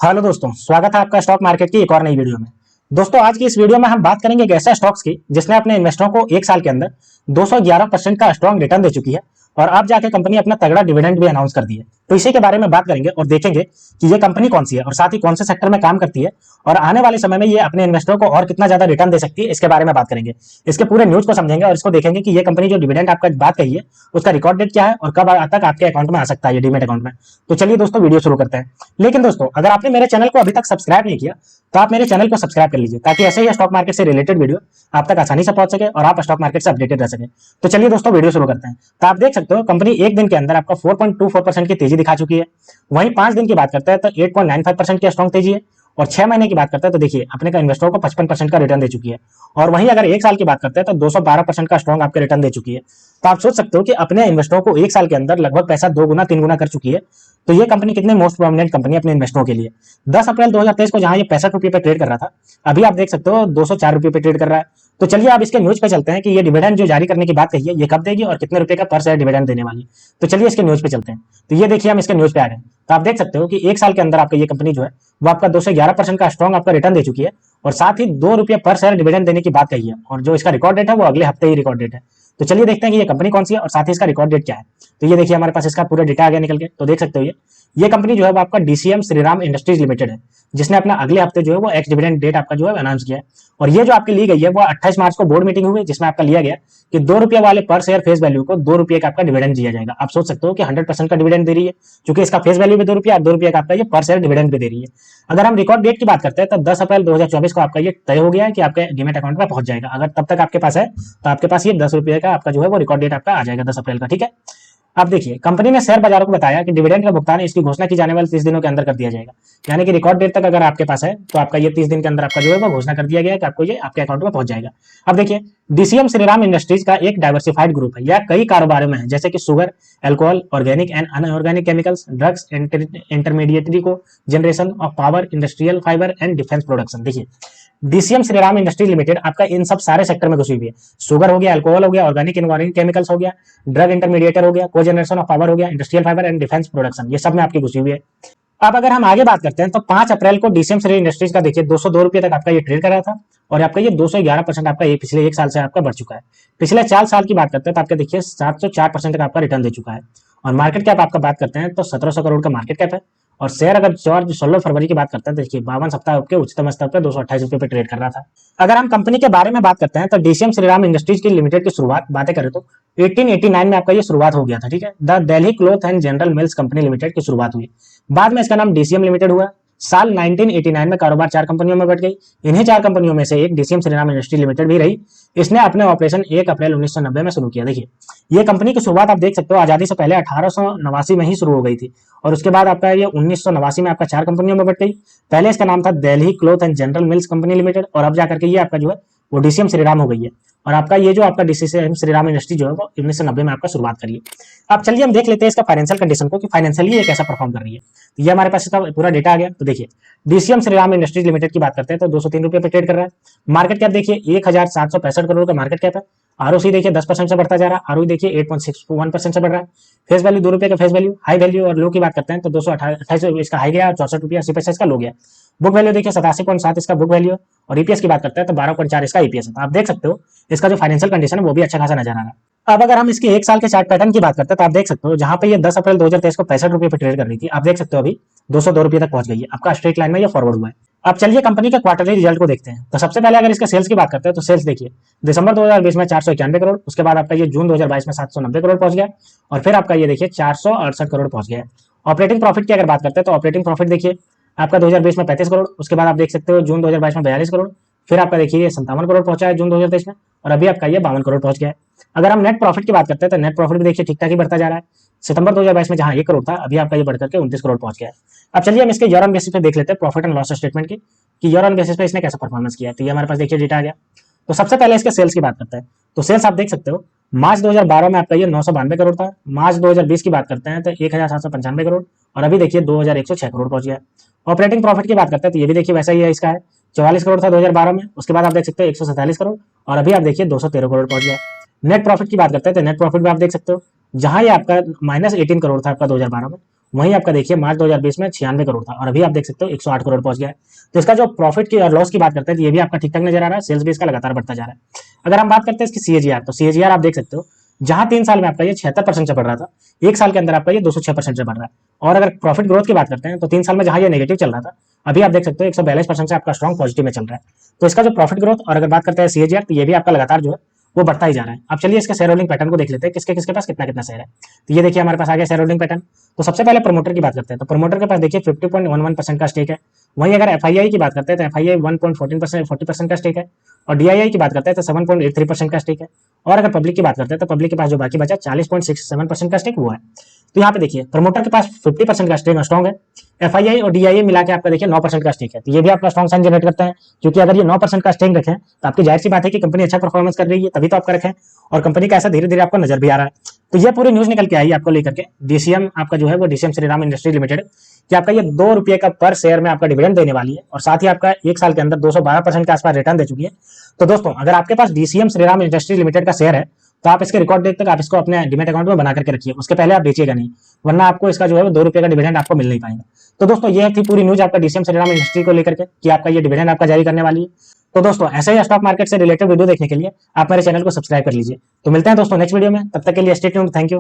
Hello दोस्तों, स्वागत है आपका स्टॉक मार्केट की एक और नई वीडियो में। दोस्तों, आज की इस वीडियो में हम बात करेंगे एक ऐसा स्टॉक्स की जिसने अपने इन्वेस्टरों को एक साल के अंदर 211% का स्ट्रॉन्ग रिटर्न दे चुकी है और अब जाके कंपनी अपना तगड़ा डिविडेंड भी अनाउंस कर दी है। तो इसी के बारे में बात करेंगे और देखेंगे कि ये कंपनी कौन सी है और साथ ही कौन से सेक्टर में काम करती है और आने वाले समय में ये अपने इन्वेस्टरों को और कितना ज्यादा रिटर्न दे सकती है, इसके बारे में बात करेंगे। इसके पूरे न्यूज को समझेंगे और इसको देखेंगे कि ये कंपनी जो डिविडेंड आपका बात कही है उसका रिकॉर्ड डेट क्या है और कब तक आपके अकाउंट में आ सकता है, ये डीमेट अकाउंट में। तो चलिए दोस्तों, वीडियो शुरू करते हैं। लेकिन दोस्तों, अगर आपने मेरे चैनल को अभी तक सब्सक्राइब नहीं किया तो आप मेरे चैनल को सब्सक्राइब कर लीजिए ताकि ऐसे ही स्टॉक मार्केट से रिलेटेड वीडियो आप तक आसानी से पहुंच सके और आप स्टॉक मार्केट से अपडेटेड रह सके। तो चलिए दोस्तों, वीडियो शुरू करते हैं। तो आप देख सकते हो कंपनी एक दिन के अंदर आपका 4.24% की तेजी दिखा चुकी है। वहीं 5 दिन की बात करते हैं तो 8.95% की स्ट्रॉन्ग तेजी है और 6 महीने की बात करते हैं तो देखिए अपने का इन्वेस्टरों को 55% का रिटर्न दे चुकी है। और वहीं अगर एक साल की बात करते हैं तो 212% का स्ट्रॉन्ग आपके रिटर्न दे चुकी है। तो आप सोच सकते हो कि अपने इन्वेस्टरों को एक साल के अंदर लगभग पैसा 2 गुना 3 गुना कर चुकी है। तो ये कंपनी कितने मोस्ट प्रोमिनेंट कंपनी अपने इन्वेस्टरों के लिए। 10 अप्रैल 2023 को जहां ये 65 रुपए पे ट्रेड कर रहा था, अभी आप देख सकते हो 204 रुपए पे ट्रेड कर रहा है। तो चलिए आप इसके न्यूज पे चलते हैं कि ये डिविडेंड जो जारी करने की बात कही है ये कब देगी और कितने रुपए का पर शेयर डिविडेंड देने वाली है। तो चलिए इसके न्यूज पे चलते हैं। तो ये देखिए हम इसके न्यूज पे आ गए। तो आप देख सकते हो कि एक साल के अंदर आपका ये कंपनी जो है वो आपका 211% का स्ट्रॉन्ग आपका रिटर्न दे चुकी है और साथ ही 2 रुपये पर शेयर डिविडेंड देने की बात कही है और जो इसका रिकॉर्ड डेट है वो अगले हफ्ते ही रिकॉर्ड डेट है। तो चलिए देखते हैं कि ये कंपनी कौन सी है और साथ ही इसका रिकॉर्ड डेट क्या है। तो ये देखिए हमारे पास इसका पूरा डेटा आ गया निकल के। तो देख सकते हो ये कंपनी जो है वो आपका डीसीएम श्रीराम इंडस्ट्रीज लिमिटेड है, जिसने अपना अगले हफ्ते जो है वो एक्स डिविडेंड डेट आपका जो है अनाउंस किया है। और ये जो आपकी ली गई है वो 28 मार्च को बोर्ड मीटिंग हुई जिसमें आपका लिया गया कि 2 रुपये वाले पर शेयर फेस वैल्यू को 2 रुपये का आपका डिविडेंड दिया जाएगा। आप सोच सकते हो कि 100% का डिविडेंड दे रही है, क्योंकि इसका फेस वैल्यू भी 2 रुपये और 2 रुपये का आपका ये पर शेयर डिविडेंड भी दे रही है। अगर हम रिकॉर्ड डेट की बात करते हैं तो 10 अप्रैल 2024 को आपका ये तय हो गया है कि आपके डीमेट अकाउंट में पहुंच जाएगा। अगर तब तक आपके पास है तो आपके पास ये 10 रुपये का आपका जो है वो रिकॉर्ड डेट आपका आ जाएगा 10 अप्रैल का। ठीक है। अब देखिए कंपनी ने शेयर बाजारों को बताया कि डिविडेंड का भुगतान इसकी घोषणा की जाने वाले 30 दिनों के अंदर कर दिया जाएगा। यानी कि रिकॉर्ड डेट तक अगर आपके पास है तो आपका ये 30 दिन के अंदर आपका जो है वो घोषणा कर दिया गया है कि आपको ये आपके अकाउंट में पहुंच जाएगा। अब देखिए डीसीएम श्रीराम इंडस्ट्रीज का एक डाइवर्सिफाइड ग्रुप है, यह कई कारोबारों में है जैसे कि sugar, alcohol, organic and inorganic chemicals, drugs, intermediary cogeneration of power, industrial fibre and defence production. देखिए डीसीएम श्रीराम इंडस्ट्री लिमिटेड आपका इन सब सारे सेक्टर में घुसी हुई है। शुगर हो गया, अल्कोहल हो गया, ऑर्गेनिक इनऑर्गेनिक केमिकल्स हो गया, ड्रग इंटरमीडिएटर हो गया, को जनरेशन ऑफ पावर हो गया, industrial fibre and defence production, ये सब में आपकी घुसी हुई है। अब अगर हम आगे बात करते हैं तो 5 अप्रैल को डीसीएम श्री इंडस्ट्रीज का देखिए 202 रुपये तक आपका ये ट्रेड कर रहा था और आपका ये 211% आपका ये पिछले एक साल से आपका बढ़ चुका है। पिछले 4 साल की बात करते हैं तो आपके देखिए 704% तक आपका रिटर्न दे चुका है। और मार्केट कैप आपका बात करते हैं तो 1700 करोड़ का मार्केट कैप है। और शेयर अगर 16 फरवरी की बात करते हैं तो देखिए 52 सप्ताह के उच्चतम स्तर पर 228 रुपये पे ट्रेड कर रहा था। अगर हम कंपनी के बारे में बात करते हैं तो डीसीएम श्रीराम इंडस्ट्रीज की लिमिटेड की शुरुआत बातें करें तो 1889 में आपका ये शुरुआत हो गया था। ठीक है। The Delhi cloth and general mills company limited की शुरुआत हुई, बाद में इसका नाम डीसीएम लिमिटेड हुआ। साल 1989 में कारोबार 4 कंपनियों में बढ़ गई। इन्हीं 4 कंपनियों में से एक डीसीएम श्रीराम इंडस्ट्री लिमिटेड भी रही। इसने अपने ऑपरेशन 1 अप्रैल 1990 में शुरू किया। देखिए ये कंपनी की शुरुआत आप देख सकते हो आजादी से पहले 1889 में ही शुरू हो गई थी और उसके बाद आपका ये 1989 में आपका 4 कंपनियों में बढ़ गई। पहले इसका नाम था Delhi cloth and general mills company limited और अब जाकर के ये आपका जो है वो डीसीएम श्रीराम हो गई है। और आपका ये जो आपका डीसीएम श्रीराम इंडस्ट्री जो है वो 1990 में आपका शुरुआत करी है। अब चलिए हम देख लेते हैं इसका फाइनेंशियल कंडीशन को कि फाइनेंशियली ये कैसा परफॉर्म कर रही है। तो ये हमारे पास इसका पूरा डेटा आ गया। तो देखिए डीसीएम श्रीराम इंडस्ट्रीज लिमिटेड की बात करते हैं तो 203 रुपये पे ट्रेड कर रहा है। मार्केट कैप देखिए 1765 करोड़ का मार्केट कैप है। आरओसी देखिए 10% से बढ़ता जा रहा है। आरओई देखिए 8.61% से बढ़ रहा है। फेस वैल्यू 2 रुपये का फेस वैल्यू। हाई वैल्यू और लो की बात करते हैं तो 228 इसका हाई गया, 64 रुपये 80 पैसे इसका लो गया। बुक वैल्यू देखिए 87.7 इसका बुक वैल्यू है और ईपीएस की बात करते हैं तो 12.4 इसका ईपीएस है। तो आप देख सकते हो इसका जो फाइनेंशियल कंडीशन है वो भी अच्छा खासा नजर आ रहा है। अब अगर हम इसके एक साल के चार्ट पैटर्न की बात करते हैं तो आप देख सकते हो जहां पे ये 10 अप्रैल 2023 को 65 रुपये पे ट्रेड कर रही थी, आप देख सकते हो अभी 202 रुपये तक पहुंच गई है। आपका स्ट्रेट लाइन में ये फॉरवर्ड हुआ है। अब चलिए कंपनी के क्वार्टरली रिजल्ट को देखते हैं। तो सबसे पहले अगर इसके सेल्स की बात करते हैं तो सेल्स देखिए दिसंबर 2020 में 491 करोड़, उसके बाद आपका ये जून 2022 में 790 करोड़ पहुंच गया और फिर आपका ये देखिए 468 करोड़ पहुंच गया। ऑपरेटिंग प्रॉफिट की अगर बात करते हैं तो ऑपरेटिंग प्रॉफिट देखिए आपका 2020 में 35 करोड़, उसके बाद आप देख सकते हो जून 2022 में 42 करोड़, फिर आपका देखिए 57 करोड़ पहुंचा है जून 2023 में और अभी आपका ये 52 करोड़ पहुंच गया है। अगर हम नेट प्रॉफिट की बात करते हैं तो नेट प्रॉफिट भी देखिए ठीक ठाक ही बढ़ता जा रहा है। सितंबर 2022 में जहां 1 करोड़ था अभी आपका ये बढ़कर के 29 करोड़ पहुंच गया है। अब चलिए हम इसके ईयर ऑन बेसिस पे देख लेते हैं प्रॉफिट एंड लॉस स्टेटमेंट की कि ईयर ऑन बेसिस पे इसने कैसा परफॉर्मेंस किया है। तो ये हमारे पास देखिए डेटा आ गया। तो सबसे पहले इसके सेल्स की बात करते हैं तो सेल्स आप देख सकते हो मार्च 2012 में आपका ये 992 करोड़ था। मार्च 2020 की बात करते हैं तो 1795 करोड़ और अभी देखिए 2106 करोड़ पहुंच गया। ऑपरेटिंग प्रॉफिट की बात करते हैं तो ये भी देखिए वैसा ही है, इसका है 44 करोड़ था 2012 में, उसके बाद आप देख सकते हो 147 करोड़ और अभी आप देखिए 213 करोड़ पहुंच गया। नेट प्रॉफिट की बात करते हैं तो नेट प्रॉफिट भी आप देख सकते हो जहां ये आपका -18 करोड़ था आपका 2012 में, वहीं आपका देखिए मार्च 2020 में 96 करोड़ था और अभी आप देख सकते हो 108 करोड़ पहुंच गया है। तो इसका जो प्रॉफिट की और लॉस की बात करते हैं तो ये भी आपका ठीक ठाक नजर आ रहा है, सेल्स भी इसका लगातार बढ़ता जा रहा है। अगर हम बात करते हैं इसकी सीएजीआर, तो सीएजीआर आप देख सकते हो जहां 3 साल में आपका ये 76% से बढ़ रहा था, 1 साल के अंदर आपका ये 206% से बढ़ रहा है। और अगर प्रॉफिट ग्रोथ की बात करते हैं तो 3 साल में जहां ये नेगेटिव चल रहा था, अभी आप देख सकते हो 142% से आपका स्ट्रॉन्ग पॉजिटिव में चल रहा है। तो इसका जो प्रॉफिट ग्रोथ और अगर बात करते हैं सीएजीआर, तो ये भी आपका लगातार जो है वो बढ़ता ही जा रहा है। अब चलिए इसके शेयर होल्डिंग पैटर्न को देख लेते हैं, किसके किसके पास कितना कितना शेयर है। तो ये देखिए हमारे पास आ गया शेयर होल्डिंग पैटर्न। तो सबसे पहले प्रमोटर की बात करते हैं, तो प्रमोटर के पास देखिए 50.11% का स्टेक है। वहीं अगर एफआईआई की बात करते हैं तो एफआईआई 1.14% का स्टेक है और डीआईआई की बात करते हैं तो 7.83% का स्टेक है। और अगर पब्लिक की बात करते हैं तो पब्लिक के पास जो बाकी बचा 40.67% का स्टेक वो है। तो यहाँ पे देखिए प्रमोटर के पास 50% का स्टेक स्ट्रॉन्ग है, एफआईआई और डीआईए मिला के आपका देखिए 9% का स्टेक है। तो ये भी आपका स्ट्रॉन्ग साइन जनरेट करता है, क्योंकि अगर ये 9% का स्टेक रखें तो आपकी जाहिर सी बात है कि कंपनी अच्छा परफॉर्मेंस कर रही है तभी तो आपका रखें, और कंपनी का ऐसा धीरे धीरे आपको नजर भी आ रहा है। तो ये पूरी न्यूज निकल के आई आपको लेकर के डीसीएम आपका जो है वो डीसीएम श्रीराम इंडस्ट्री लिमिटेड कि आपका ये ₹2 का पर शेयर में आपका डिविडेंड देने वाली है और साथ ही आपका 1 साल के अंदर 212% के आसपास रिटर्न दे चुकी है। तो दोस्तों अगर आपके पास डीसीएम श्रीराम इंडस्ट्री लिमिटेड का शेयर है तो आप इसके रिकॉर्ड डेट तक आप इसको अपने डिमेट अकाउंट में बना करके रखिए, उसके पहले आप बेचिएगा नहीं, वरना आपको इसका जो है वो ₹2 का डिविडेंड आपको मिल नहीं पाएगा। तो दोस्तों ये थी पूरी न्यूज आपका डीसीएम श्रीराम इंडस्ट्री को लेकर के कि आपका ये डिविडेंड आपका जारी करने वाली है। तो दोस्तों ऐसे ही स्टॉक मार्केट से रिलेटेड वीडियो देखने के लिए आप मेरे चैनल को सब्सक्राइब कर लीजिए। तो मिलते हैं दोस्तों नेक्स्ट वीडियो में, तब तक के लिए स्टे ट्यून्ड, थैंक यू।